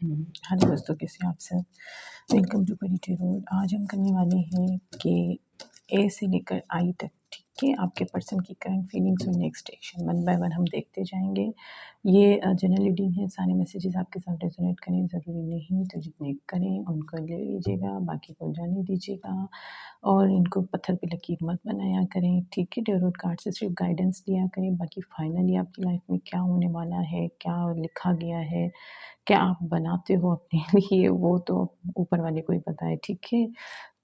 Hello दोस्तों, कैसे हैं आप सब। वेलकम टू परी टेरोट। आज हम करने वाले हैं कि ए से लेकर आई तक, ठीक है, आपके पर्सन की करंट फीलिंग्स और next action one by one हम देखते जाएंगे। ये जनरल रीडिंग है, सारे मैसेजेस आपके साथ रेजोनेट करें ज़रूरी नहीं, तो जितने करें उनको ले लीजिएगा, बाकी को जाने दीजिएगा और इनको पत्थर पे लकीर मत बनाया करें, ठीक है। टेरोट कार्ड से सिर्फ गाइडेंस लिया करें, बाकी फाइनली आपकी लाइफ में क्या होने वाला है, क्या लिखा गया है, क्या आप बनाते हो अपने लिए, वो तो ऊपर वाले को ही पता है, ठीक है।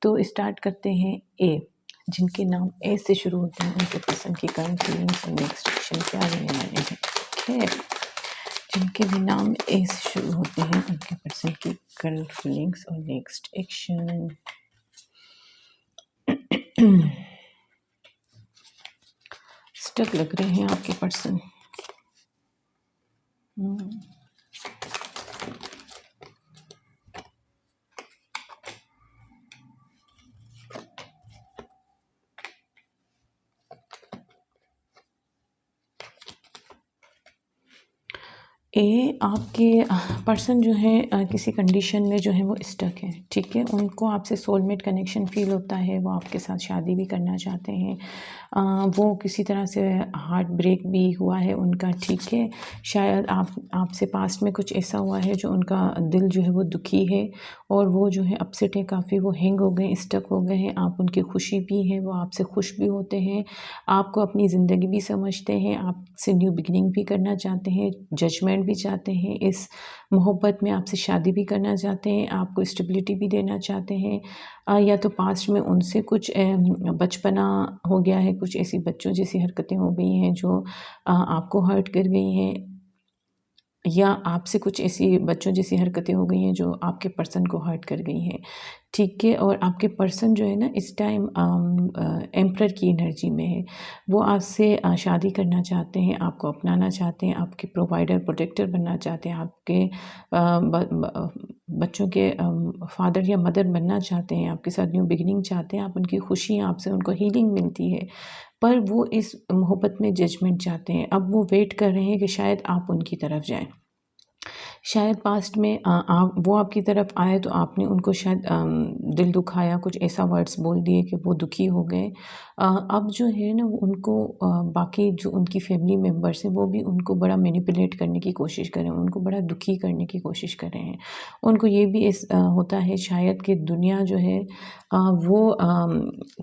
तो स्टार्ट करते हैं। ए, जिनके नाम ए से शुरू होते हैं उनके पसंद की करंट फीलिंग्स और नेक्स्ट एक्शन क्या रहने वाले हैं, ठीक है। जिनके भी नाम ए से शुरू होते हैं उनके पर्सन की करंट फीलिंग्स और नेक्स्ट एक्शन। स्टक लग रहे हैं आपके पर्सन। ए, आपके पर्सन जो है किसी कंडीशन में जो है वो स्टक है, ठीक है। उनको आपसे सोलमेट कनेक्शन फ़ील होता है, वो आपके साथ शादी भी करना चाहते हैं। वो किसी तरह से हार्ट ब्रेक भी हुआ है उनका, ठीक है। शायद आपसे पास्ट में कुछ ऐसा हुआ है जो उनका दिल जो है वो दुखी है और वो जो है अपसेट है काफ़ी, वो हैंग हो गए, स्टक हो गए हैं। आप उनकी खुशी भी हैं, वो आपसे खुश भी होते हैं, आपको अपनी ज़िंदगी भी समझते हैं, आपसे न्यू बिगिनिंग भी करना चाहते हैं, जजमेंट भी चाहते हैं, इस मोहब्बत में आपसे शादी भी करना चाहते हैं, आपको स्टेबिलिटी भी देना चाहते हैं। या तो पास्ट में उनसे कुछ बचपना हो गया है, कुछ ऐसी बच्चों जैसी हरकतें हो गई हैं जो आपको हर्ट कर गई हैं, या आपसे कुछ ऐसी बच्चों जैसी हरकतें हो गई हैं जो आपके पर्सन को हर्ट कर गई हैं, ठीक है। और आपके पर्सन जो है ना इस टाइम एम्परर की एनर्जी में है। वो आपसे शादी करना चाहते हैं, आपको अपनाना चाहते हैं, आपके प्रोवाइडर प्रोटेक्टर बनना चाहते हैं, आपके बच्चों के फादर या मदर बनना चाहते हैं, आपके साथ न्यू बिगिनिंग चाहते हैं, आप उनकी खुशी, आपसे उनको हीलिंग मिलती है। पर वो इस मोहब्बत में जजमेंट चाहते हैं। अब वो वेट कर रहे हैं कि शायद आप उनकी तरफ जाएं। शायद पास्ट में आप वो आपकी तरफ आए तो आपने उनको शायद दिल दुखाया, कुछ ऐसा वर्ड्स बोल दिए कि वो दुखी हो गए। अब जो है ना वो उनको बाकी जो उनकी फैमिली मेम्बर्स हैं वो भी उनको बड़ा मैनिपुलेट करने की कोशिश कर रहे हैं, उनको बड़ा दुखी करने की कोशिश कर रहे हैं। उनको ये भी होता है शायद कि दुनिया जो है वो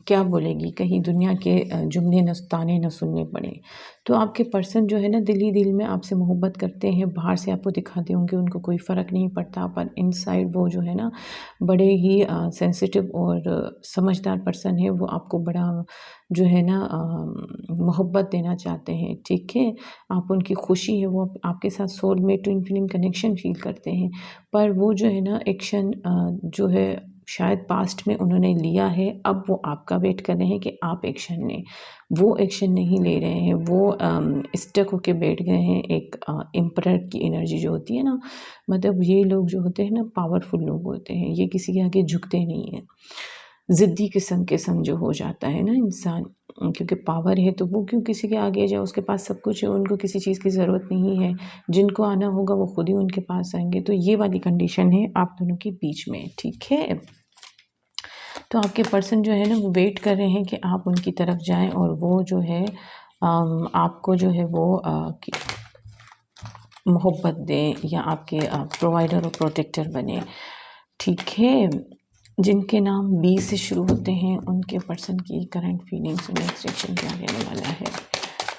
क्या बोलेगी, कहीं दुनिया के जुमले न ताने न सुनने पड़े। तो आपके पर्सन जो है ना दिल ही दिल में आपसे मोहब्बत करते हैं, बाहर से आपको दिखाते होंगे उनको कोई फ़र्क नहीं पड़ता, पर इनसाइड वो जो है ना बड़े ही सेंसिटिव और समझदार पर्सन है। वो आपको बड़ा जो है ना मोहब्बत देना चाहते हैं, ठीक है। आप उनकी खुशी है, वो आपके साथ soulmate twin flame connection feel करते हैं। पर वो जो है ना एक्शन जो है शायद पास्ट में उन्होंने लिया है, अब वो आपका वेट कर रहे हैं कि आप एक्शन लें। वो एक्शन नहीं ले रहे हैं, वो स्टक होके बैठ गए हैं। एक एम्परर की एनर्जी जो होती है ना, मतलब ये लोग जो होते हैं ना पावरफुल लोग होते हैं, ये किसी के आगे झुकते नहीं हैं। ज़िद्दी किस्म जो हो जाता है ना इंसान, क्योंकि पावर है तो वो क्यों किसी के आगे जाए, उसके पास सब कुछ है, उनको किसी चीज़ की ज़रूरत नहीं है। जिनको आना होगा वो खुद ही उनके पास आएँगे। तो ये वाली कंडीशन है आप दोनों के बीच में, ठीक है। तो आपके पर्सन जो है ना वो वेट कर रहे हैं कि आप उनकी तरफ जाएं और वो जो है आपको जो है वो मोहब्बत दें या आपके प्रोवाइडर और प्रोटेक्टर बने, ठीक है। जिनके नाम बी से शुरू होते हैं उनके पर्सन की करंट फीलिंग्स और नेक्स्ट एक्शन क्या रहने वाला है।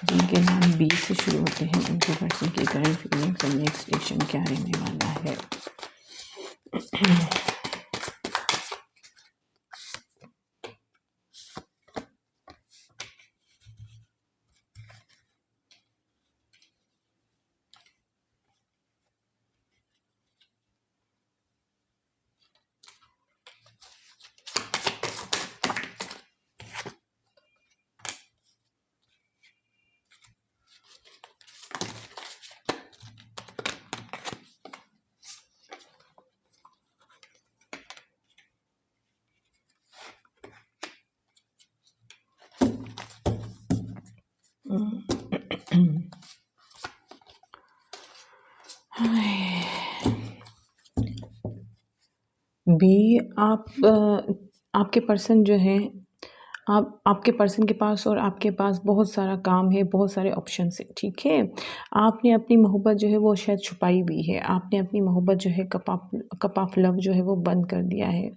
जिनके नाम बी से शुरू होते हैं उनके पर्सन की करंट फीलिंग्स और नेक्स्ट एक्शन क्या रहने वाला है। बी आप आपके पर्सन जो है आपके पर्सन के पास और आपके पास बहुत सारा काम है, बहुत सारे ऑप्शंस हैं, ठीक है? आपने अपनी मोहब्बत जो है वो शायद छुपाई हुई है। आपने अपनी मोहब्बत जो है कप ऑफ लव जो है वो बंद कर दिया है।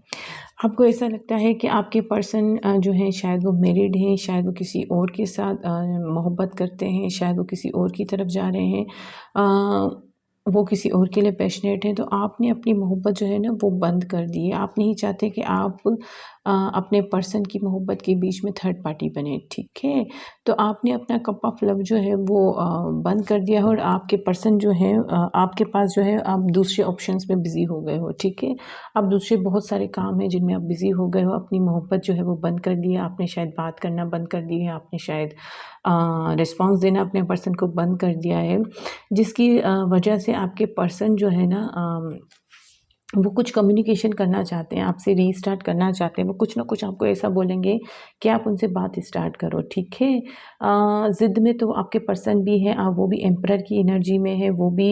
आपको ऐसा लगता है कि आपके पर्सन जो हैं शायद वो मैरिड हैं, शायद वो किसी और के साथ मोहब्बत करते हैं, शायद वो किसी और की तरफ जा रहे हैं। वो किसी और के लिए पैशनेट हैं, तो आपने अपनी मोहब्बत जो है ना वो बंद कर दी है। आप नहीं चाहते कि आप अपने पर्सन की मोहब्बत के बीच में थर्ड पार्टी बने, ठीक है? तो आपने अपना कप ऑफ लव जो है वो बंद कर दिया है और आपके पर्सन जो है आपके पास जो है आप दूसरे ऑप्शंस में बिज़ी हो गए हो, ठीक है? अब दूसरे बहुत सारे काम हैं जिनमें आप बिज़ी हो गए हो, अपनी मोहब्बत जो है वो बंद कर दी है, आपने शायद बात करना बंद कर दी है, आपने शायद रिस्पॉन्स देना अपने पर्सन को बंद कर दिया है, जिसकी वजह से आपके पर्सन जो है ना वो कुछ कम्युनिकेशन करना चाहते हैं, आपसे रीस्टार्ट करना चाहते हैं, वो कुछ ना कुछ आपको ऐसा बोलेंगे कि आप उनसे बात स्टार्ट करो, ठीक है? ज़िद में तो आपके पर्सन भी हैं, वो भी एम्परर की एनर्जी में है, वो भी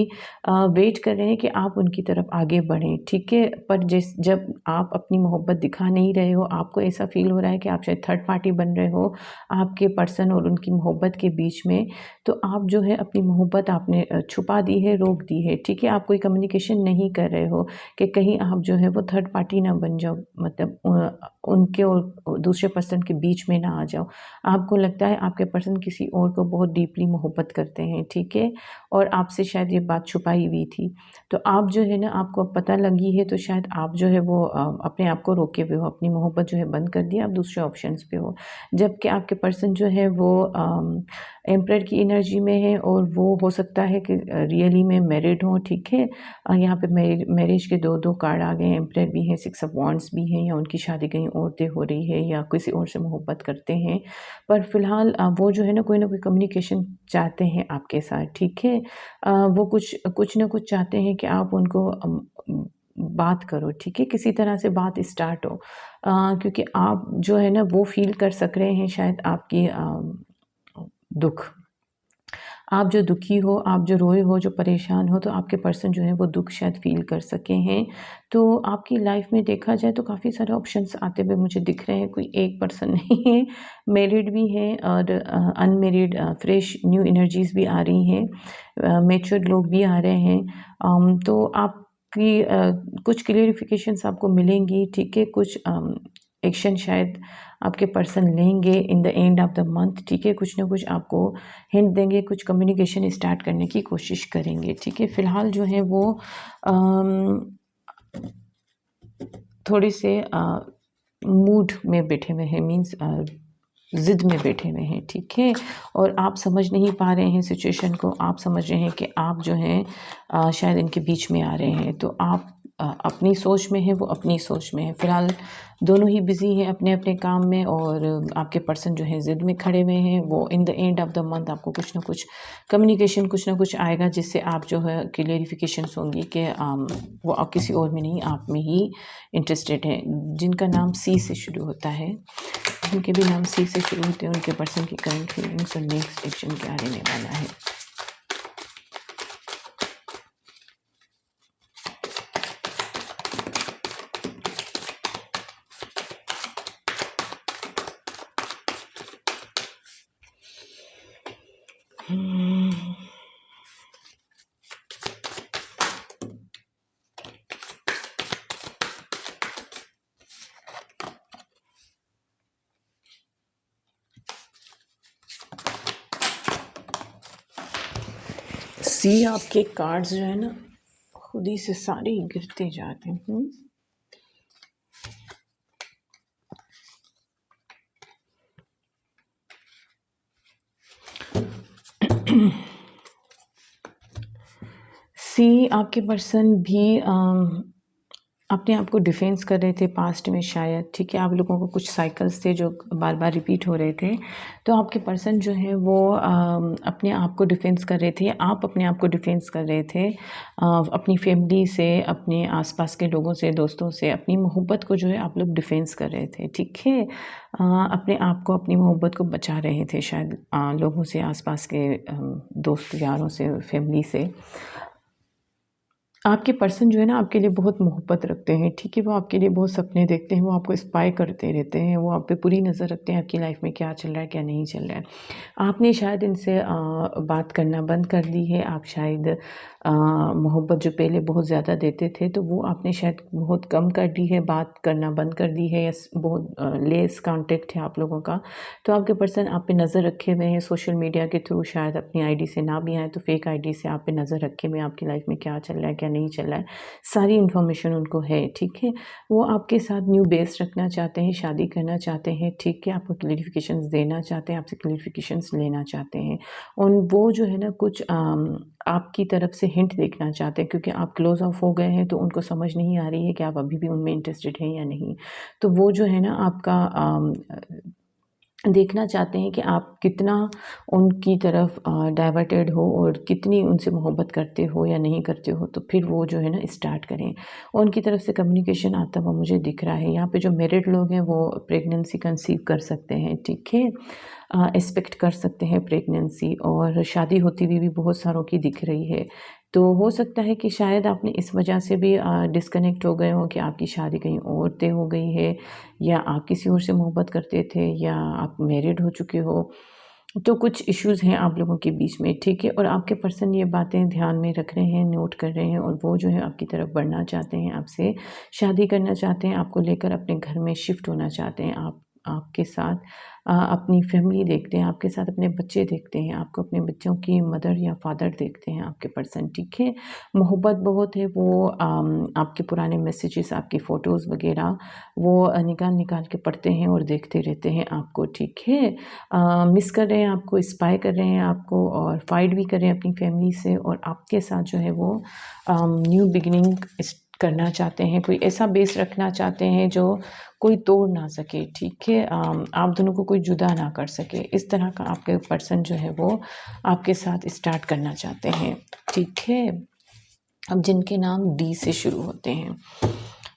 वेट कर रहे हैं कि आप उनकी तरफ आगे बढ़ें, ठीक है? पर जब आप अपनी मोहब्बत दिखा नहीं रहे हो, आपको ऐसा फ़ील हो रहा है कि आप शायद थर्ड पार्टी बन रहे हो, आपके पर्सन और उनकी मोहब्बत के बीच में, तो आप जो है अपनी मोहब्बत आपने छुपा दी है, रोक दी है, ठीक है? आप कोई कम्युनिकेशन नहीं कर रहे हो कि कहीं आप जो है वो थर्ड पार्टी ना बन जाओ, मतलब उनके और दूसरे पर्सन के बीच में ना आ जाओ। आपको लगता है आपके पर्सन किसी और को बहुत डीपली मोहब्बत करते हैं, ठीक है? और आपसे शायद ये बात छुपाई हुई थी। तो आप जो है ना आपको अब पता लगी है, तो शायद आप जो है वो अपने आप को रोके हुए हो, अपनी मोहब्बत जो है बंद कर दी, आप दूसरे ऑप्शंस पे हो। जबकि आपके पर्सन जो है वो एम्परर की एनर्जी में है और वो हो सकता है कि रियली में मैरिड हों, ठीक है? यहाँ पे मैरिज के 2-2 कार्ड आ गए हैं, एम्परर भी है, 6 ऑफ वांड्स भी हैं, या उनकी शादी कहीं और तय हो रही है या किसी और से मोहब्बत करते हैं। पर फ़िलहाल वो जो है ना कोई कम्युनिकेशन चाहते हैं आपके साथ, ठीक है? वो कुछ ना कुछ चाहते हैं कि आप उनको बात करो, ठीक है? किसी तरह से बात स्टार्ट हो। क्योंकि आप जो है ना वो फ़ील कर सक रहे हैं शायद आपकी दुःख। आप जो दुखी हो, आप जो रोए हो, जो परेशान हो, तो आपके पर्सन जो है वो दुःख शायद फ़ील कर सके हैं। तो आपकी लाइफ़ में देखा जाए तो काफ़ी सारे ऑप्शंस आते हुए मुझे दिख रहे हैं, कोई एक पर्सन नहीं है, मैरिड भी है और अनमैरिड फ्रेश न्यू एनर्जीज़ भी आ रही हैं, मैच्योर्ड लोग भी आ रहे हैं। तो आपकी कुछ क्लेरिफ़िकेशंस आपको मिलेंगी, ठीक है? कुछ एक्शन शायद आपके पर्सन लेंगे in the end of the month, ठीक है? कुछ ना कुछ आपको हिंट देंगे, कुछ कम्युनिकेशन स्टार्ट करने की कोशिश करेंगे, ठीक है? फ़िलहाल जो है वो अम, थोड़े से मूड में बैठे हुए हैं, मीन्स ज़िद में बैठे हुए हैं, ठीक है? और आप समझ नहीं पा रहे हैं सिचुएशन को, आप समझ रहे हैं कि आप जो हैं शायद इनके बीच में आ रहे हैं, तो आप अपनी सोच में हैं, वो अपनी सोच में हैं। फ़िलहाल दोनों ही बिज़ी हैं अपने-अपने काम में और आपके पर्सन जो हैं ज़िद में खड़े हुए हैं, वो in the end of the month आपको कुछ ना कुछ कम्युनिकेशन कुछ ना कुछ आएगा, जिससे आप जो है क्लेरिफ़िकेशंस होंगी कि वो आप किसी और में नहीं, आप में ही इंटरेस्टेड हैं। जिनका नाम सी से शुरू होता है, जिनके भी नाम सी से शुरू होते हैं, उनके पर्सन की करंट फीलिंग्स और नेक्स्ट एक्शन क्या रहने वाला है। सी आपके कार्ड्स जो है ना खुद ही से सारे ही गिरते जाते हैं। सी आपके पर्सन भी अपने आप को डिफेंस कर रहे थे पास्ट में शायद, ठीक है? आप लोगों को कुछ साइकिल्स थे जो बार-बार रिपीट हो रहे थे। तो आपके पर्सन जो है वो अपने आप को डिफेंस कर रहे थे, आप अपने आप को डिफेंस कर रहे थे अपनी फैमिली से, अपने आस-पास के लोगों से, दोस्तों से, अपनी मोहब्बत को जो है आप लोग डिफेंस कर रहे थे, ठीक है? अपने आप को, अपनी मोहब्बत को बचा रहे थे शायद लोगों से, आस-पास के दोस्त यारों से, फैमिली से। आपके पर्सन जो है ना आपके लिए बहुत मोहब्बत रखते हैं, ठीक है? वो आपके लिए बहुत सपने देखते हैं, वो आपको स्पाई करते रहते हैं, वो आप पे पूरी नज़र रखते हैं आपकी लाइफ में क्या चल रहा है, क्या नहीं चल रहा है। आपने शायद इनसे बात करना बंद कर दी है, आप शायद मोहब्बत जो पहले बहुत ज़्यादा देते थे, तो वो आपने शायद बहुत कम कर दी है, बात करना बंद कर दी है या बहुत लेस कॉन्टैक्ट है आप लोगों का। तो आपके पर्सन आप पे नज़र रखे हुए हैं सोशल मीडिया के थ्रू, शायद अपनी आईडी से ना भी आए तो फेक आईडी से आप पे नज़र रखे हुए हैं, आपकी लाइफ में क्या चल रहा है, क्या नहीं चल रहा है, सारी इन्फॉर्मेशन उनको है, ठीक है? वो आपके साथ न्यू बेस रखना चाहते हैं, शादी करना चाहते हैं, ठीक है? आपको क्लैरिफिकेशंस देना चाहते हैं, आपसे क्लैरिफिकेशंस लेना चाहते हैं। और वो जो है ना कुछ आपकी तरफ से हिंट देखना चाहते हैं, क्योंकि आप क्लोज़ ऑफ हो गए हैं तो उनको समझ नहीं आ रही है कि आप अभी भी उनमें इंटरेस्टेड हैं या नहीं। तो वो जो है ना आपका देखना चाहते हैं कि आप कितना उनकी तरफ डाइवर्टेड हो और कितनी उनसे मोहब्बत करते हो या नहीं करते हो, तो फिर वो जो है ना स्टार्ट करें। उनकी तरफ से कम्युनिकेशन आता हुआ मुझे दिख रहा है। यहाँ पे जो मैरिड लोग हैं वो प्रेगनेंसी कंसीव कर सकते हैं, ठीक है? एक्सपेक्ट कर सकते हैं प्रेगनेंसी, और शादी होती हुई भी बहुत सारों की दिख रही है। तो हो सकता है कि शायद आपने इस वजह से भी डिस्कनेक्ट हो गए हो कि आपकी शादी कहीं और तय हो गई है, या आप किसी और से मोहब्बत करते थे, या आप मैरिड हो चुके हो। तो कुछ इश्यूज़ हैं आप लोगों के बीच में, ठीक है? और आपके पर्सन ये बातें ध्यान में रख रहे हैं, नोट कर रहे हैं, और वो जो है आपकी तरफ बढ़ना चाहते हैं, आपसे शादी करना चाहते हैं, आपको लेकर अपने घर में शिफ्ट होना चाहते हैं। आपके साथ अपनी फैमिली देखते हैं, आपके साथ अपने बच्चे देखते हैं, आपको अपने बच्चों की मदर या फादर देखते हैं आपके पर्सन, ठीक है? मोहब्बत बहुत है, वो आपके पुराने मैसेजेस, आपकी फ़ोटोज़ वग़ैरह वो निकाल-निकाल के पढ़ते हैं और देखते रहते हैं आपको, ठीक है? मिस कर रहे हैं आपको, स्पाई कर रहे हैं आपको, और फाइट भी कर रहे हैं अपनी फैमिली से, और आपके साथ जो है वो न्यू बिगिनिंग करना चाहते हैं, कोई ऐसा बेस रखना चाहते हैं जो कोई तोड़ ना सके, ठीक है? आप दोनों को कोई जुदा ना कर सके, इस तरह का आपके पर्सन जो है वो आपके साथ स्टार्ट करना चाहते हैं, ठीक है? अब जिनके नाम डी से शुरू होते हैं,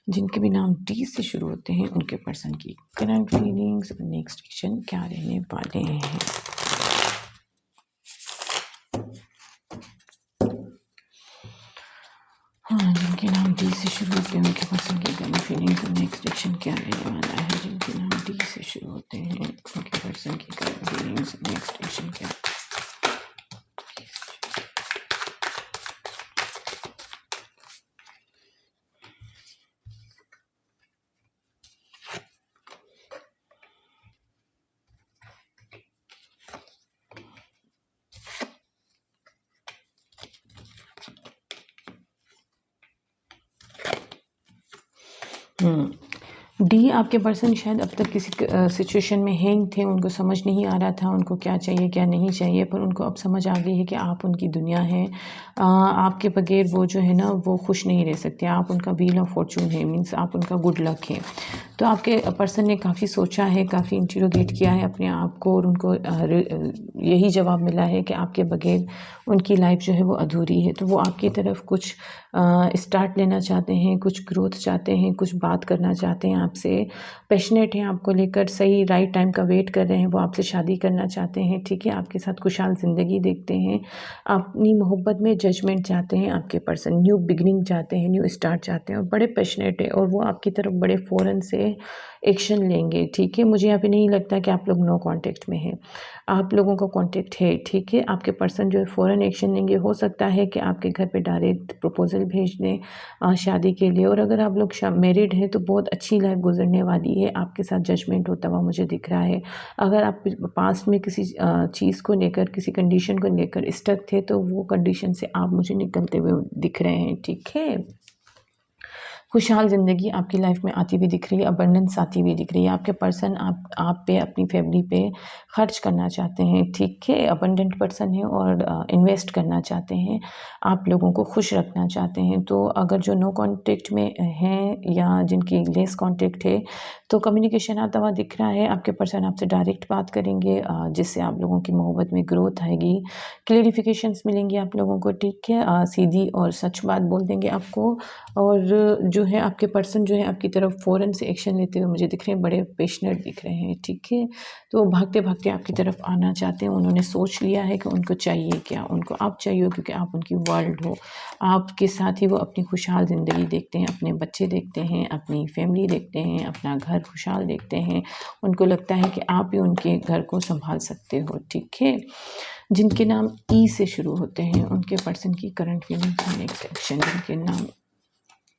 जिनके भी नाम डी से शुरू होते हैं, उनके पर्सन की करंट फीलिंग्स, नेक्स्ट एक्शन क्या रहने वाले हैं? हाँ, जिनके नाम डी से शुरू होते हैं, उनके पर्सन की करंट फीलिंग्स और नेक्स्ट एक्शन क्या रहने वाला है? जिनके नाम डी से शुरू होते हैं, उनके पर्सन की करंट फीलिंग्स, नेक्स्ट एक्शन क्या? डी आपके पर्सन शायद अब तक किसी सिचुएशन में हैंग थे, उनको समझ नहीं आ रहा था उनको क्या चाहिए क्या नहीं चाहिए, पर उनको अब समझ आ गई है कि आप उनकी दुनिया हैं। आपके बगैर वो जो है ना वो खुश नहीं रह सकते, आप उनका व्हील ऑफ फॉर्चून है, मीन्स आप उनका गुड लक है। तो आपके पर्सन ने काफ़ी सोचा है, काफ़ी इंटरोगेट किया है अपने आप को, और उनको यही जवाब मिला है कि आपके बगैर उनकी लाइफ जो है वो अधूरी है। तो वो आपकी तरफ कुछ स्टार्ट लेना चाहते हैं, कुछ ग्रोथ चाहते हैं, कुछ बात करना चाहते हैं आपसे, पैशनेट हैं आपको लेकर, सही राइट टाइम का वेट कर रहे हैं, वो आपसे शादी करना चाहते हैं, ठीक है? आपके साथ खुशहाल ज़िंदगी देखते हैं, अपनी मोहब्बत में जजमेंट चाहते हैं आपके पर्सन, न्यू बिगिनिंग चाहते हैं, न्यू स्टार्ट चाहते हैं, और बड़े पैशनेट है, और वो आपकी तरफ बड़े फ़ौरन से एक्शन लेंगे, ठीक है? मुझे यहाँ पे नहीं लगता कि आप लोग नो कॉन्टैक्ट में हैं, आप लोगों का कॉन्टैक्ट है, ठीक है? आपके पर्सन जो है फ़ौरन एक्शन लेंगे। हो सकता है कि आपके घर पे डायरेक्ट प्रपोज़ल भेज दें शादी के लिए, और अगर आप लोग मैरिड हैं तो बहुत अच्छी लाइफ गुजरने वाली है, आपके साथ जजमेंट होता हुआ मुझे दिख रहा है। अगर आप पास्ट में किसी चीज़ को लेकर, किसी कंडीशन को लेकर स्टक थे, तो वो कंडीशन से आप मुझे निकलते हुए दिख रहे हैं, ठीक है? खुशहाल ज़िंदगी आपकी लाइफ में आती हुई दिख रही है, अबंडेंस आती हुई दिख रही है। आपके पर्सन आप पे, अपनी फैमिली पे खर्च करना चाहते हैं, ठीक है? अबंडेंट पर्सन है, और इन्वेस्ट करना चाहते हैं, आप लोगों को खुश रखना चाहते हैं। तो अगर जो नो कॉन्टैक्ट में हैं या जिनकी लेस कॉन्टैक्ट है, तो कम्युनिकेशन आता हुआ दिख रहा है। आपके पर्सन आपसे डायरेक्ट बात करेंगे, जिससे आप लोगों की मोहब्बत में ग्रोथ आएगी, क्लैरिफिकेशंस मिलेंगी आप लोगों को, ठीक है? सीधी और सच बात बोल देंगे आपको, और जो है आपके पर्सन जो है आपकी तरफ फ़ौरन से एक्शन लेते हुए मुझे दिख रहे हैं, बड़े पैशनेट दिख रहे हैं, ठीक है। तो भागते-भागते आपकी तरफ आना चाहते हैं, उन्होंने सोच लिया है कि उनको चाहिए क्या, उनको आप चाहिए हो क्योंकि आप उनकी वर्ल्ड हो। आपके साथ ही वो अपनी खुशहाल ज़िंदगी देखते हैं, अपने बच्चे देखते हैं, अपनी फैमिली देखते हैं, अपना घर खुशहाल देखते हैं। उनको लगता है कि आप ही उनके घर को सँभाल सकते हो, ठीक है। जिनके नाम ई से शुरू होते हैं उनके पर्सन की करंट फीलिंग्स और नेक्स्ट एक्शन, जिनके नाम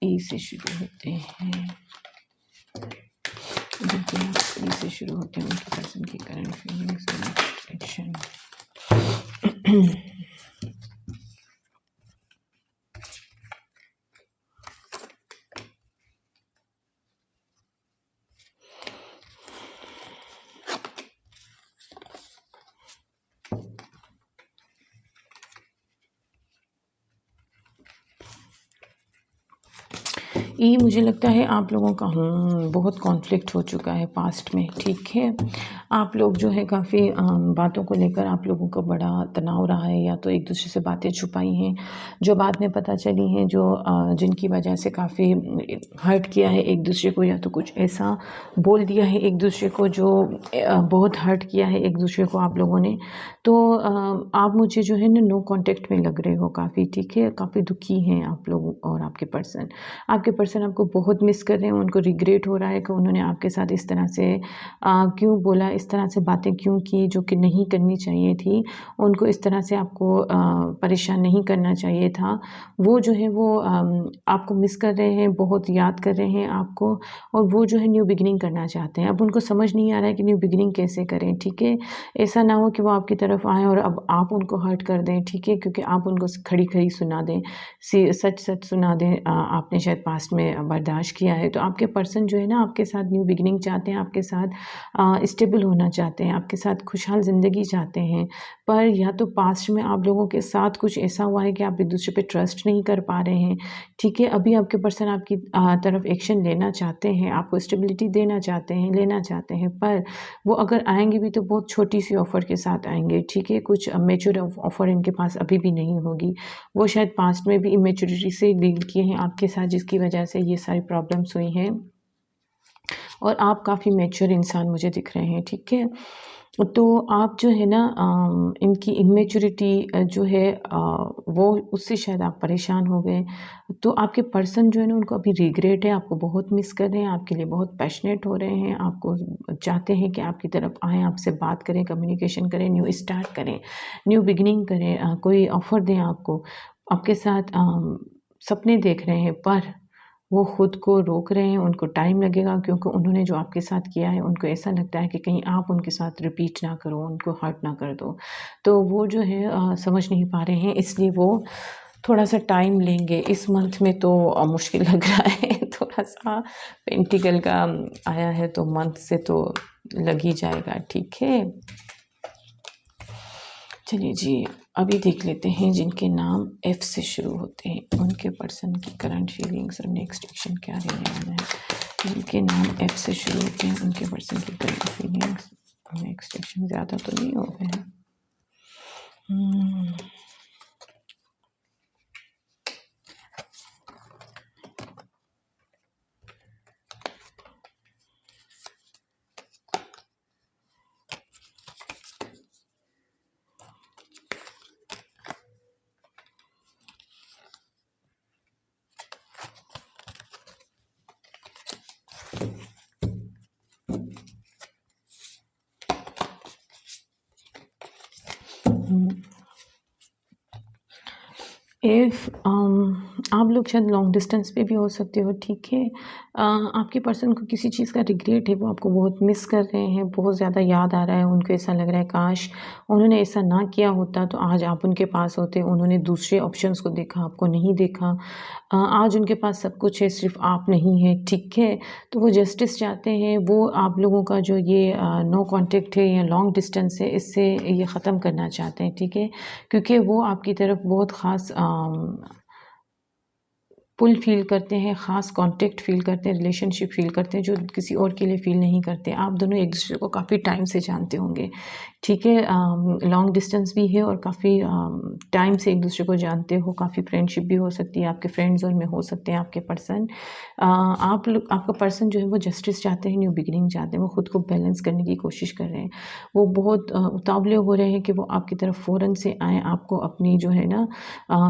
ई से शुरू होते हैं, जिनके नाम ई से शुरू होते हैं उनके पर्सन की करंट फीलिंग्स और नेक्स्ट एक्शन। ये मुझे लगता है आप लोगों का बहुत कॉन्फ्लिक्ट हो चुका है पास्ट में, ठीक है। आप लोग जो है काफ़ी बातों को लेकर आप लोगों का बड़ा तनाव रहा है, या तो एक दूसरे से बातें छुपाई हैं जो बाद में पता चली हैं, जो जिनकी वजह से काफ़ी हर्ट किया है एक दूसरे को, या तो कुछ ऐसा बोल दिया है एक दूसरे को जो बहुत हर्ट किया है एक दूसरे को आप लोगों ने। तो आप मुझे जो है ना नो कांटेक्ट में लग रहे हो काफ़ी, ठीक है। काफ़ी दुखी हैं आप लोग और आपके पर्सन आपको बहुत मिस कर रहे हैं। उनको रिग्रेट हो रहा है कि उन्होंने आपके साथ इस तरह से क्यों बोला, इस तरह से बातें क्यों की जो कि नहीं करनी चाहिए थी। उनको इस तरह से आपको परेशान नहीं करना चाहिए था। वो जो है वो आपको मिस कर रहे हैं, बहुत याद कर रहे हैं आपको, और वो जो है न्यू बिगिनिंग करना चाहते हैं। अब उनको समझ नहीं आ रहा है कि न्यू बिगिनिंग कैसे करें, ठीक है। ऐसा ना हो कि वो आपकी तरफ आएँ और अब आप उनको हर्ट कर दें, ठीक है, क्योंकि आप उनको खड़ी-खड़ी सुना दें, सच-सच सुना दें। आपने शायद पास्ट में बर्दाश्त किया है, तो आपके पर्सन जो है ना आपके साथ न्यू बिगिनिंग चाहते हैं, आपके साथ स्टेबल होना चाहते हैं, आपके साथ खुशहाल ज़िंदगी चाहते हैं। पर या तो पास्ट में आप लोगों के साथ कुछ ऐसा हुआ है कि आप एक दूसरे पे ट्रस्ट नहीं कर पा रहे हैं, ठीक है। अभी आपके पर्सन आपकी तरफ एक्शन लेना चाहते हैं, आपको स्टेबिलिटी देना चाहते हैं, लेना चाहते हैं, पर वो अगर आएँगे भी तो बहुत छोटी-सी ऑफ़र के साथ आएँगे, ठीक है। कुछ मैच्योर ऑफ़र इनके पास अभी भी नहीं होगी। वो शायद पास्ट में भी इमैच्योरिटी से डील किए हैं आपके साथ, जिसकी वजह से ये सारी प्रॉब्लम्स हुई हैं, और आप काफ़ी मैच्योर इंसान मुझे दिख रहे हैं, ठीक है। तो आप जो है ना इनकी इमैच्योरिटी जो है वो उससे शायद आप परेशान हो गए। तो आपके पर्सन जो है ना उनको अभी रिग्रेट है, आपको बहुत मिस कर रहे हैं, आपके लिए बहुत पैशनेट हो रहे हैं, आपको चाहते हैं कि आपकी तरफ आएँ, आपसे बात करें, कम्युनिकेशन करें, न्यू स्टार्ट करें, न्यू बिगिनिंग करें, कोई ऑफ़र दें आपको। आपके साथ सपने देख रहे हैं, पर वो खुद को रोक रहे हैं, उनको टाइम लगेगा, क्योंकि उन्होंने जो आपके साथ किया है उनको ऐसा लगता है कि कहीं आप उनके साथ रिपीट ना करो, उनको हर्ट ना कर दो। तो वो जो है समझ नहीं पा रहे हैं, इसलिए वो थोड़ा-सा टाइम लेंगे। इस मंथ में तो मुश्किल लग रहा है थोड़ा-सा, पेंटिकल का आया है तो मंथ से तो लग ही जाएगा, ठीक है। चलिए जी, अभी देख लेते हैं जिनके नाम एफ से शुरू होते हैं उनके पर्सन की करंट फीलिंग्स और नेक्स्ट एक्शन क्या रहने वाला है। जिनके नाम एफ से शुरू होते हैं उनके पर्सन की करंट फीलिंग्स और नेक्स्ट एक्शन। ज़्यादा तो नहीं हो गए हैं। इफ़ आप लोग शायद लॉन्ग डिस्टेंस पे भी हो सकते हो, ठीक है। आपके पर्सन को किसी चीज़ का रिग्रेट है, वो आपको बहुत मिस कर रहे हैं, बहुत ज़्यादा याद आ रहा है उनको। ऐसा लग रहा है काश उन्होंने ऐसा ना किया होता तो आज आप उनके पास होते। उन्होंने दूसरे ऑप्शंस को देखा, आपको नहीं देखा। आज उनके पास सब कुछ है, सिर्फ आप नहीं है, ठीक है। तो वो जस्टिस चाहते हैं, वो आप लोगों का जो ये नो कॉन्टैक्ट है या लॉन्ग डिस्टेंस है, इससे ये ख़त्म करना चाहते हैं, ठीक है। क्योंकि वो आपकी तरफ बहुत ख़ास पुल फ़ील करते हैं, ख़ास कॉन्टैक्ट फ़ील करते हैं, रिलेशनशिप फ़ील करते हैं, जो किसी और के लिए फ़ील नहीं करते। आप दोनों एक-दूसरे को काफ़ी टाइम से जानते होंगे, ठीक है, लॉन्ग डिस्टेंस भी है और काफ़ी टाइम से एक दूसरे को जानते हो, काफ़ी फ्रेंडशिप भी हो सकती है, आपके फ्रेंड जोन में हो सकते हैं आपके पर्सन। आप लोग, आपका पर्सन जो है वो जस्टिस चाहते हैं, न्यू बिगिनिंग चाहते हैं, वो खुद को बैलेंस करने की कोशिश कर रहे हैं। वो बहुत उतावले हो रहे हैं कि वो आपकी तरफ फ़ौरन से आएँ, आपको अपनी जो है ना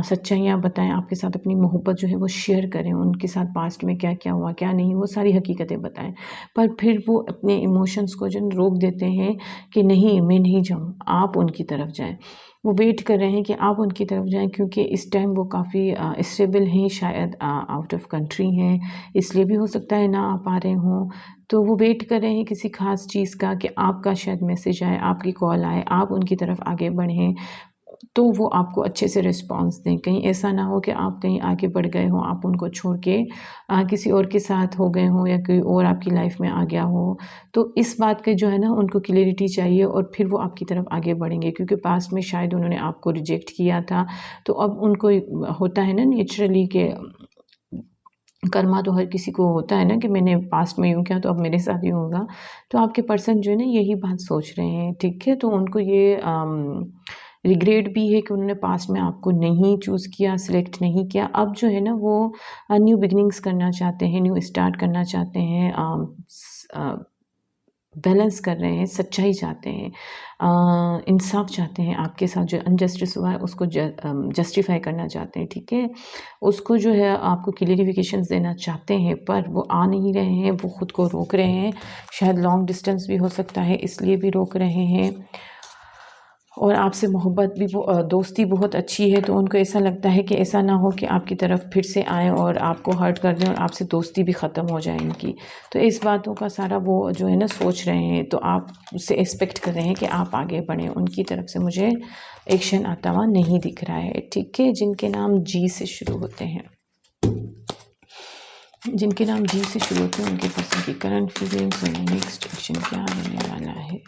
सच्चाइयाँ बताएँ, आपके साथ अपनी मोहब्बत जो है वो शेयर करें, उनके साथ पास्ट में क्या-क्या हुआ, क्या नहीं हुआ, सारी हकीकतें बताएँ। पर फिर वो अपने इमोशंस को जो है रोक देते हैं कि नहीं, मैं नहीं जाऊँ, आप उनकी तरफ जाएँ। वो वेट कर रहे हैं कि आप उनकी तरफ जाएँ, क्योंकि इस टाइम वो काफ़ी स्टेबल हैं, शायद आउट ऑफ कंट्री हैं, इसलिए भी हो सकता है ना आ पा रहे हों। तो वो वेट कर रहे हैं किसी ख़ास चीज़ का, कि आपका शायद मैसेज आए, आपकी कॉल आए, आप उनकी तरफ आगे बढ़ें। तो वो आपको अच्छे से रिस्पॉन्स दें। कहीं ऐसा ना हो कि आप कहीं आगे बढ़ गए हों, आप उनको छोड़ के किसी और के साथ हो गए हों या कोई और आपकी लाइफ़ में आ गया हो। तो इस बात की जो है ना उनको क्लैरिटी चाहिए, और फिर वो आपकी तरफ आगे बढ़ेंगे, क्योंकि पास्ट में शायद उन्होंने आपको रिजेक्ट किया था। तो अब उनको होता है ना नेचुरली कि कर्मा तो हर किसी को होता है ना कि मैंने पास्ट में यूँ किया तो अब मेरे साथ ही होगा। तो आपके पर्सन जो है ना यही बात सोच रहे हैं, ठीक है? तो उनको ये रिग्रेट भी है कि उन्होंने पास्ट में आपको नहीं चूज़ किया, सिलेक्ट नहीं किया। अब जो है ना वो न्यू बिगिनिंग्स करना चाहते हैं, न्यू स्टार्ट करना चाहते हैं, बैलेंस कर रहे हैं, सच्चाई चाहते हैं, इंसाफ चाहते हैं, आपके साथ जो अनजस्टिस हुआ है उसको जस्टिफ़ाई करना चाहते हैं, ठीक है? उसको जो है आपको क्लैरिफ़िकेशंस देना चाहते हैं, पर वो आ नहीं रहे हैं, वो खुद को रोक रहे हैं। शायद लॉन्ग डिस्टेंस भी हो सकता है, इसलिए भी रोक रहे हैं। और आपसे मोहब्बत भी दोस्ती बहुत अच्छी है, तो उनको ऐसा लगता है कि ऐसा ना हो कि आपकी तरफ फिर से आएँ और आपको हर्ट कर दें और आपसे दोस्ती भी ख़त्म हो जाए इनकी। तो इस बातों का सारा वो जो है ना सोच रहे हैं, तो आप उससे एक्सपेक्ट कर रहे हैं कि आप आगे बढ़ें। उनकी तरफ से मुझे एक्शन आता हुआ नहीं दिख रहा है, ठीक है? जिनके नाम जी से शुरू होते हैं, जिनके नाम जी से शुरू होते हैं, उनके पर्सन की करंट फीलिंग्स और नेक्स्ट एक्शन क्या होने वाला है।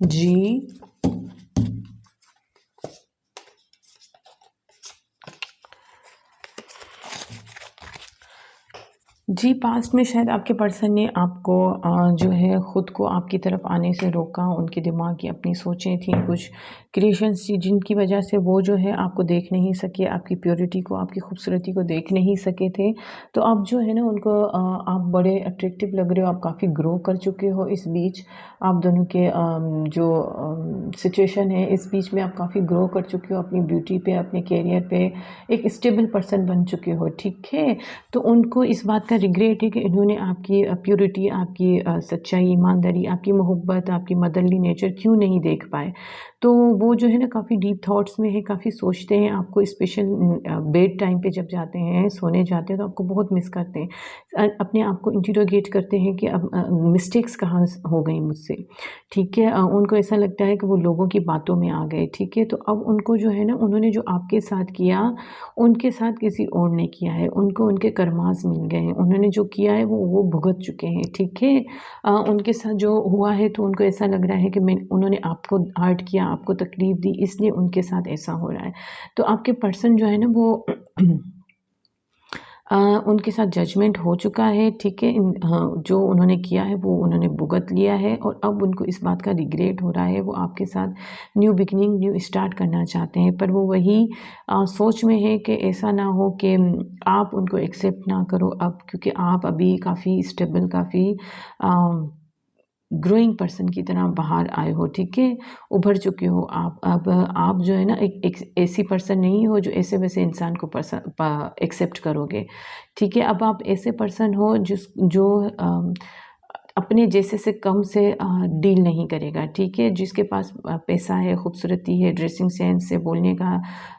जी, जी, पास्ट में शायद आपके पर्सन ने आपको जो है ख़ुद को आपकी तरफ आने से रोका। उनके दिमाग की अपनी सोचें थीं, कुछ क्रिएशंस थी जिनकी वजह से वो जो है आपको देख नहीं सके, आपकी प्योरिटी को, आपकी खूबसूरती को देख नहीं सके थे। तो अब जो है ना उनको आप बड़े अट्रैक्टिव लग रहे हो, आप काफ़ी ग्रो कर चुके हो इस बीच। आप दोनों के जो सिचुएशन है इस बीच में आप काफ़ी ग्रो कर चुके हो अपनी ब्यूटी पे, अपने करियर पे, एक स्टेबल पर्सन बन चुके हो, ठीक है? तो उनको इस बात का रिग्रेट है कि इन्होंने आपकी प्योरिटी, आपकी सच्चाई, ईमानदारी, आपकी मोहब्बत, आपकी मदरली नेचर क्यों नहीं देख पाए। तो वो जो है ना काफ़ी डीप थॉट्स में है, काफ़ी सोचते हैं आपको, स्पेशल बेड टाइम पे जब जाते हैं, सोने जाते हैं तो आपको बहुत मिस करते हैं। अपने आप को इंटरोगेट करते हैं कि अब मिस्टेक्स कहाँ हो गई मुझसे, ठीक है? उनको ऐसा लगता है कि वो लोगों की बातों में आ गए, ठीक है? तो अब उनको जो है ना उन्होंने जो आपके साथ किया, उनके साथ किसी और ने किया है, उनको उनके करमाज़ मिल गए हैं, उन्होंने जो किया है वो भुगत चुके हैं, ठीक है? उनके साथ जो हुआ है तो उनको ऐसा लग रहा है कि उन्होंने आपको हर्ट किया, आपको तकलीफ़ दी, इसलिए उनके साथ ऐसा हो रहा है। तो आपके पर्सन जो है ना वो उनके साथ जजमेंट हो चुका है, ठीक है? हाँ, जो उन्होंने किया है वो उन्होंने भुगत लिया है और अब उनको इस बात का रिग्रेट हो रहा है। वो आपके साथ न्यू बिगिनिंग, न्यू स्टार्ट करना चाहते हैं, पर वो वही सोच में है कि ऐसा ना हो कि आप उनको एक्सेप्ट ना करो अब, क्योंकि आप अभी काफ़ी स्टेबल, काफ़ी ग्रोइंग पर्सन की तरह बाहर आए हो, ठीक है? उभर चुके हो आप। अब आप जो है ना एक ऐसी पर्सन नहीं हो जो ऐसे-वैसे इंसान को एक्सेप्ट करोगे, ठीक है? अब आप ऐसे पर्सन हो जो अपने जैसे से कम से डील नहीं करेगा, ठीक है। जिसके पास पैसा है, खूबसूरती है, ड्रेसिंग सेंस है, बोलने का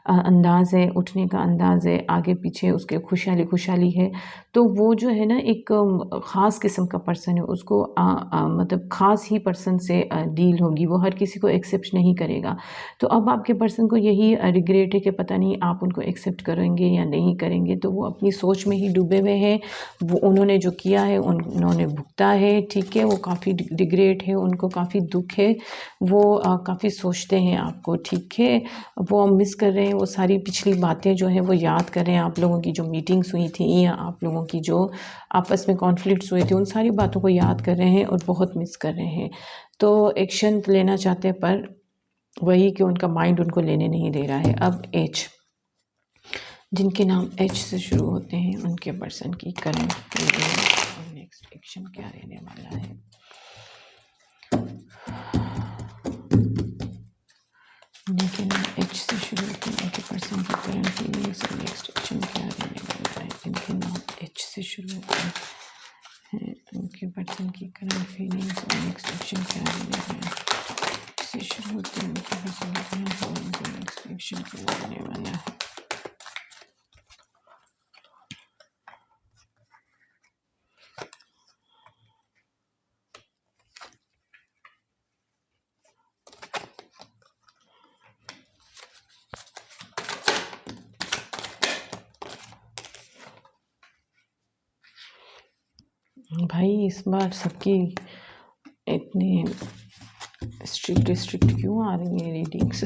अंदाज़ है, उठने का अंदाज़ है, आगे पीछे उसके खुशहाली खुशहाली है, तो वो जो है ना एक ख़ास किस्म का पर्सन है। उसको मतलब ख़ास ही पर्सन से डील होगी, वो हर किसी को एक्सेप्ट नहीं करेगा। तो अब आपके पर्सन को यही रिग्रेट है कि पता नहीं आप उनको एक्सेप्ट करेंगे या नहीं करेंगे, तो वो अपनी सोच में ही डूबे हुए हैं। वो उन्होंने जो किया है उन्होंने भुगता है, ठीक है। वो काफ़ी रिग्रेट है, उनको काफ़ी दुख है, वो काफ़ी सोचते हैं आपको, ठीक है। वो मिस कर रहे हैं, वो सारी पिछली बातें जो हैं वो याद कर रहे हैं, आप लोगों की जो मीटिंग्स हुई थी या आप लोगों की जो आपस में कॉन्फ्लिक्ट्स हुए थे, उन सारी बातों को याद कर रहे हैं और बहुत मिस कर रहे हैं। तो एक्शन लेना चाहते हैं, पर वही कि उनका माइंड उनको लेने नहीं दे रहा है। अब एच, जिनके नाम एच से शुरू होते हैं, उनके पर्सन की करंट फीलिंग और नेक्स्ट एक्शन क्या रहने वाला है। जिनके नाम एच से शुरू होते हैं, उनके पर्सन की करंट फीलिंग्स और नेक्स्ट एक्शन क्या रहने वाला है। जिनके नाम एच से शुरू होते हैं, उनके पर्सन की करंट फीलिंग्स और नेक्स्ट एक्शन क्या रहने वाला है। से शुरू होते हैं, उनके पर्सन की करंट फीलिंग्स और नेक्स्ट एक्शन क्या रहने वाला है। भाई इस बार सबकी इतनी स्ट्रिक्ट क्यों आ रही है रीडिंग्स।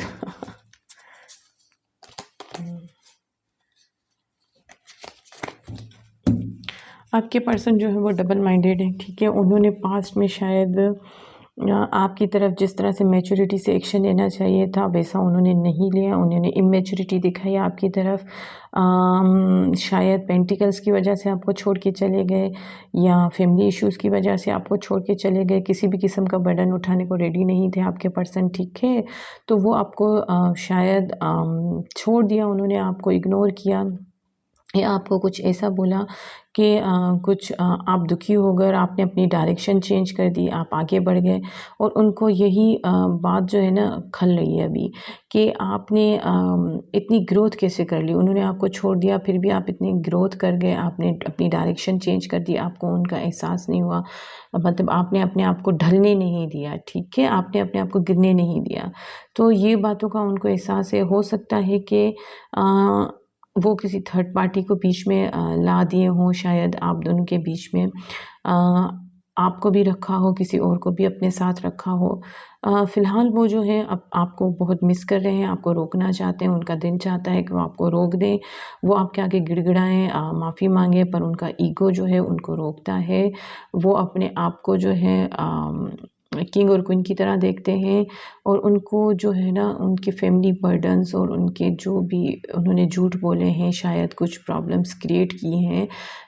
आपके पर्सन जो है वो डबल माइंडेड है, ठीक है। उन्होंने पास्ट में शायद आपकी तरफ जिस तरह से मैच्योरिटी से एक्शन लेना चाहिए था वैसा उन्होंने नहीं लिया, उन्होंने इमेच्योरिटी दिखाई आपकी तरफ। शायद पेंटिकल्स की वजह से आपको छोड़ के चले गए या फैमिली इश्यूज़ की वजह से आपको छोड़ के चले गए, किसी भी किस्म का बर्डन उठाने को रेडी नहीं थे आपके पर्सन, ठीक है। तो वो आपको शायद छोड़ दिया, उन्होंने आपको इग्नोर किया या आपको कुछ ऐसा बोला कि कुछ आप दुखी हो गए और आपने अपनी डायरेक्शन चेंज कर दी, आप आगे बढ़ गए। और उनको यही बात जो है ना खल रही है अभी कि आपने इतनी ग्रोथ कैसे कर ली। उन्होंने आपको छोड़ दिया, फिर भी आप इतनी ग्रोथ कर गए, आपने अपनी डायरेक्शन चेंज कर दी, आपको उनका एहसास नहीं हुआ। मतलब आपने अपने आप को ढलने नहीं दिया, ठीक है, आपने अपने आप को गिरने नहीं दिया। तो ये बातों का उनको एहसास है। हो सकता है कि वो किसी थर्ड पार्टी को बीच में ला दिए हों, शायद आप दोनों के बीच में आपको भी रखा हो, किसी और को भी अपने साथ रखा हो। फ़िलहाल वो जो है अब आपको बहुत मिस कर रहे हैं, आपको रोकना चाहते हैं, उनका दिल चाहता है कि वो आपको रोक दें, वो आपके आगे गिड़गिड़ाएँ, माफ़ी माँगे, पर उनका ईगो जो है उनको रोकता है। वो अपने आप को जो है किंग और क्वीन की तरह देखते हैं और उनको जो है ना उनके फैमिली बर्डन्स और उनके जो भी उन्होंने झूठ बोले हैं, शायद कुछ प्रॉब्लम्स क्रिएट की हैं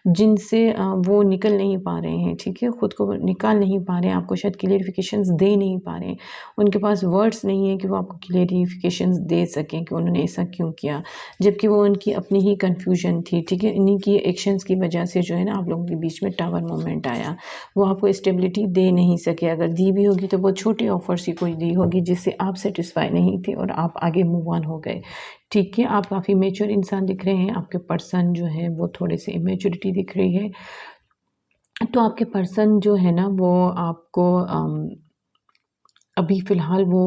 जिनसे वो निकल नहीं पा रहे हैं, ठीक है, खुद को निकाल नहीं पा रहे हैं, आपको शायद क्लियरिफिकेशंस दे नहीं पा रहे हैं। उनके पास वर्ड्स नहीं है कि वो आपको क्लियरिफिकेशंस दे सकें कि उन्होंने ऐसा क्यों किया, जबकि वो उनकी अपनी ही कन्फ्यूजन थी, ठीक है। इन्हीं की एक्शंस की वजह से जो है ना आप लोगों के बीच में टावर मोमेंट आया। वो आपको स्टेबिलिटी दे नहीं सके, अगर दी भी होगी तो वो छोटी ऑफर्स ही कोई दी होगी जिससे आप सेटिस्फाई नहीं थे और आप आगे मूव ऑन हो गए, ठीक है। आप काफ़ी मेच्योर इंसान दिख रहे हैं, आपके पर्सन जो है वो थोड़े से इमेच्योरिटी दिख रही है। तो आपके पर्सन जो है ना वो आपको अभी फ़िलहाल वो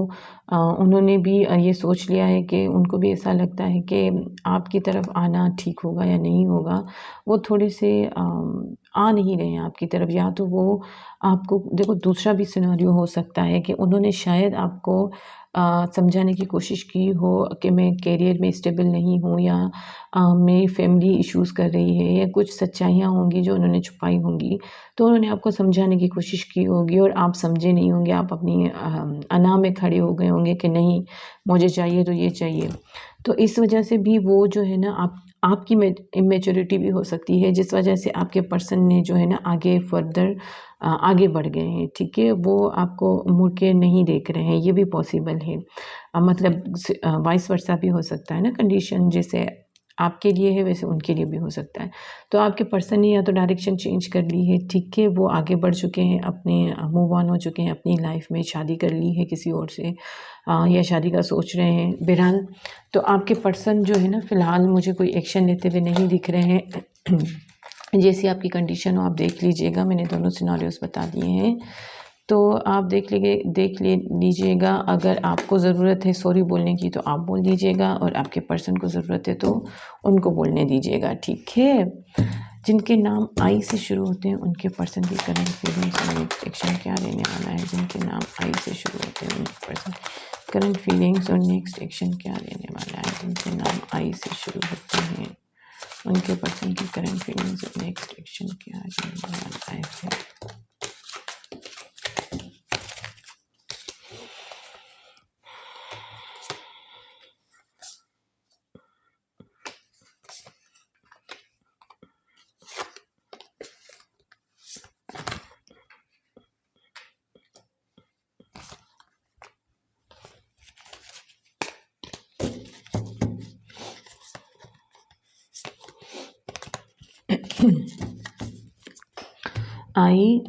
उन्होंने भी ये सोच लिया है कि उनको भी ऐसा लगता है कि आपकी तरफ आना ठीक होगा या नहीं होगा। वो थोड़े से आ नहीं रहे हैं आपकी तरफ, या तो वो आपको देखो दूसरा भी सिनेरियो हो सकता है कि उन्होंने शायद आपको समझाने की कोशिश की हो कि मैं करियर में स्टेबल नहीं हूँ या मेरी फैमिली इश्यूज़ कर रही है या कुछ सच्चाइयाँ होंगी जो उन्होंने छुपाई होंगी। तो उन्होंने आपको समझाने की कोशिश की होगी और आप समझे नहीं होंगे, आप अपनी अना में खड़े हो गए होंगे कि नहीं मुझे चाहिए तो ये चाहिए। तो इस वजह से भी वो जो है ना आपकी इमेच्योरिटी भी हो सकती है जिस वजह से आपके पर्सन ने जो है ना आगे फर्दर आगे बढ़ गए हैं, ठीक है। वो आपको मुड़ के नहीं देख रहे हैं, ये भी पॉसिबल है। मतलब वाइस वर्सा भी हो सकता है ना कंडीशन, जैसे आपके लिए है वैसे उनके लिए भी हो सकता है। तो आपके पर्सन ने या तो डायरेक्शन चेंज कर ली है, ठीक है, वो आगे बढ़ चुके हैं, अपने मूव ऑन हो चुके हैं अपनी लाइफ में, शादी कर ली है किसी और से, या शादी का सोच रहे हैं। बहरहाल तो आपके पर्सन जो है ना फ़िलहाल मुझे कोई एक्शन लेते हुए नहीं दिख रहे हैं। जैसी आपकी कंडीशन हो आप देख लीजिएगा, मैंने दोनों सिनेरियोस बता दिए हैं। तो आप देख लीजिएगा, अगर आपको ज़रूरत है सॉरी बोलने की तो आप बोल दीजिएगा, और आपके पर्सन को ज़रूरत है तो उनको बोलने दीजिएगा, ठीक है। जिनके नाम आई से शुरू होते हैं उनके पर्सन की करंट फीलिंग्स और नेक्स्ट एक्शन क्या रहने वाला है। जिनके नाम आई से शुरू होते हैं उनके पर्सन करंट फीलिंग्स और नेक्स्ट एक्शन क्या रहने वाला है। जिनके नाम आई से शुरू होते हैं उनके पर्सन की करंट फीलिंग्स और नेक्स्ट एक्शन क्या रहने वाला है। आई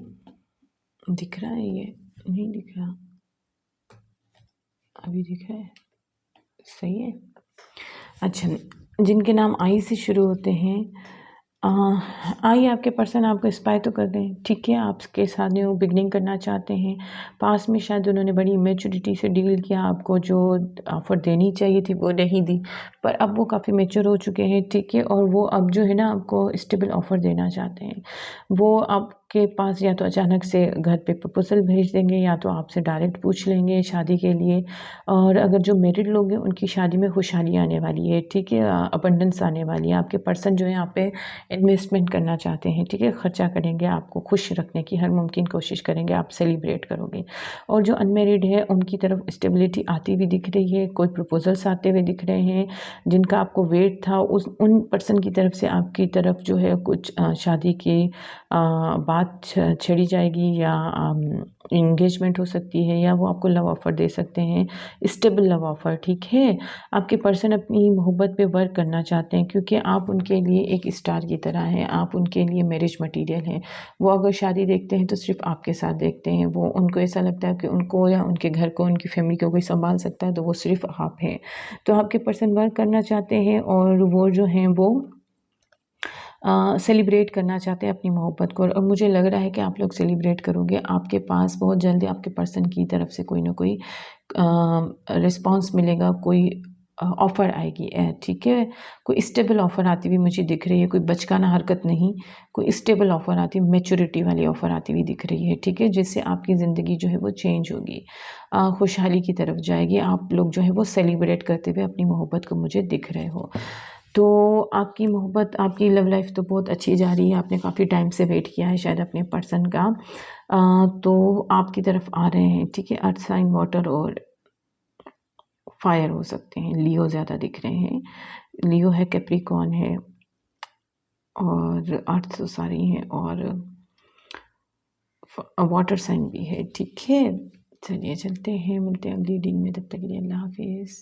दिख रहा है, ये नहीं दिख रहा, अभी दिख रहा है, सही है। अच्छा, जिनके नाम आई से शुरू होते हैं, आई आपके पर्सन आपको स्पाई तो कर दें, ठीक है, आपके साथ न्यू बिगनिंग करना चाहते हैं। पास में शायद उन्होंने बड़ी मैच्योरिटी से डील किया, आपको जो ऑफ़र देनी चाहिए थी वो नहीं दी, पर अब वो काफ़ी मैच्योर हो चुके हैं, ठीक है, और वो अब जो है ना आपको स्टेबल ऑफ़र देना चाहते हैं। वो आपके पास या तो अचानक से घर पे प्रपोज़ल भेज देंगे, या तो आपसे डायरेक्ट पूछ लेंगे शादी के लिए। और अगर जो मैरिड लोग हैं उनकी शादी में खुशहाली आने वाली है, ठीक है, अबंडेंस आने वाली है। आपके पर्सन जो है यहाँ पे इन्वेस्टमेंट करना चाहते हैं, ठीक है, खर्चा करेंगे, आपको खुश रखने की हर मुमकिन कोशिश करेंगे, आप सेलिब्रेट करोगे। और जो अनमेरिड है उनकी तरफ स्टेबिलिटी आती हुई दिख रही है, कोई प्रपोजल्स आते हुए दिख रहे हैं। जिनका आपको वेट था उन पर्सन की तरफ से आपकी तरफ जो है कुछ शादी की बात छेड़ी जाएगी, या इंगेजमेंट हो सकती है, या वो आपको लव ऑफ़र दे सकते हैं, स्टेबल लव ऑफ़र, ठीक है। आपके पर्सन अपनी मोहब्बत पे वर्क करना चाहते हैं, क्योंकि आप उनके लिए एक स्टार की तरह हैं, आप उनके लिए मैरिज मटीरियल हैं। वो अगर शादी देखते हैं तो सिर्फ़ आपके साथ देखते हैं। वो उनको ऐसा लगता है कि उनको या उनके घर को, उनकी फ़ैमिली को कोई सँभाल सकता है तो वो सिर्फ़ आप हैं। तो आपके पर्सन वर्क करना चाहते हैं, और वो जो हैं वो सेलिब्रेट करना चाहते हैं अपनी मोहब्बत को, और मुझे लग रहा है कि आप लोग सेलिब्रेट करोगे। आपके पास बहुत जल्दी आपके पर्सन की तरफ से कोई ना कोई रिस्पॉन्स मिलेगा, कोई ऑफ़र आएगी, ठीक है। कोई स्टेबल ऑफ़र आती हुई मुझे दिख रही है, कोई बचकाना हरकत नहीं, कोई स्टेबल ऑफ़र आती है, मैच्योरिटी वाली ऑफ़र आती हुई दिख रही है, ठीक है, जिससे आपकी ज़िंदगी जो है वो चेंज होगी, खुशहाली की तरफ जाएगी। आप लोग जो है वो सेलिब्रेट करते हुए अपनी मोहब्बत को मुझे दिख रहे हो। तो आपकी मोहब्बत, आपकी लव लाइफ़ तो बहुत अच्छी जा रही है, आपने काफ़ी टाइम से वेट किया है शायद अपने पर्सन का। तो आपकी तरफ आ रहे हैं, ठीक है। अर्थ साइन, वाटर और फायर हो सकते हैं। लियो ज़्यादा दिख रहे हैं, लियो है, कैप्रिकॉर्न है, और अर्थ तो सारी हैं, और वाटर साइन भी है, ठीक है। चलिए चलते हैं, मिलते हैं अगली रीडिंग में, तब तक के लिए अल्लाह हाफ़िज़।